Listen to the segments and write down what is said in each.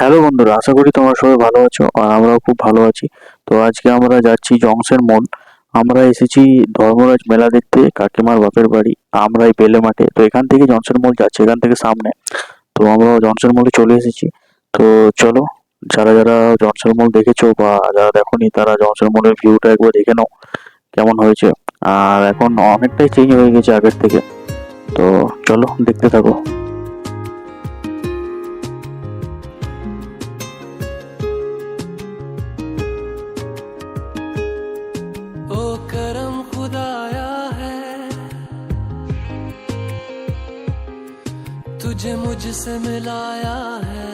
Hello বন্ধুরা, আশা করি তোমরা সবাই ভালো আছো আর আমরাও খুব ভালো আছি। তো আজকে আমরা যাচ্ছি জংশন মল। আমরা এসেছি ধর্মরাজ মেলা দেখতে কাকিমার বাপের বাড়ি। আমরা এই বেলে মাঠে, তো এখান থেকে জংশন মল যাচ্ছে, এখান থেকে সামনে। তো আমরা জংশন মলে চলে এসেছি। তো চলো, যারা যারা জংশন মল দেখেছো বা যারা দেখোনি তারা জংশন মলের ভিউটা একবার দেখে নাও কেমন হয়েছে। আর এখন অনেকটাই চেঞ্জ হয়ে গেছে আগের থেকে। তো চলো দেখতে থাকো। ओ करम खुदाया है तुझे मुझसे मिलाया है,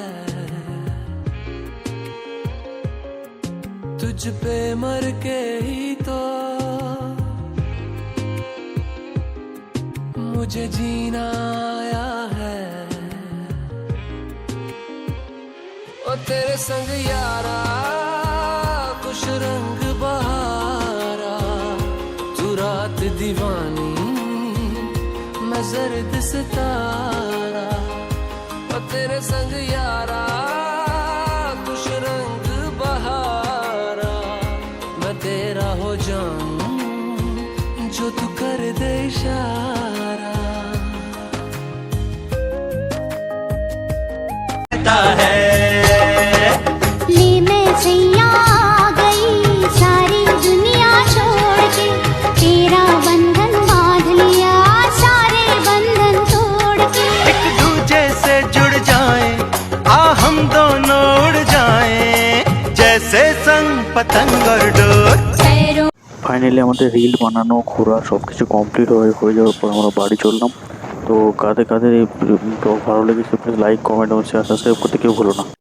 तुझ पे मर के ही तो मुझे जीना आया है। ओ तेरे संग यारा खुश रंग बहारा, तू रात दीवानी मैं जर्द सितारा। ओ तेरे संग यारा खुश रंग बहारा, मैं तेरा हो जाऊं जो तू कर दे इशारा। ले मैं सैया आ गई सारी दुनिया छोड़ के, तेरा बंधन बांध लिया सारे बंधन तोड़ के। एक दूजे से जुड़ जाएं, आ हम दोनों उड़ जाएं, जैसे संग पतंग और डोर। ফাইনালি আমাদের রিল বানানো ঘোরা সব কিছু কমপ্লিট হয়ে যাওয়ার পর আমরা বাড়ি চললাম। তো কাদের কাদের এই ব্লগ ভালো লেগেছে প্লিজ লাইক কমেন্ট এবং শেয়ার সাবস্ক্রাইব করতে কেউ ভুলো না।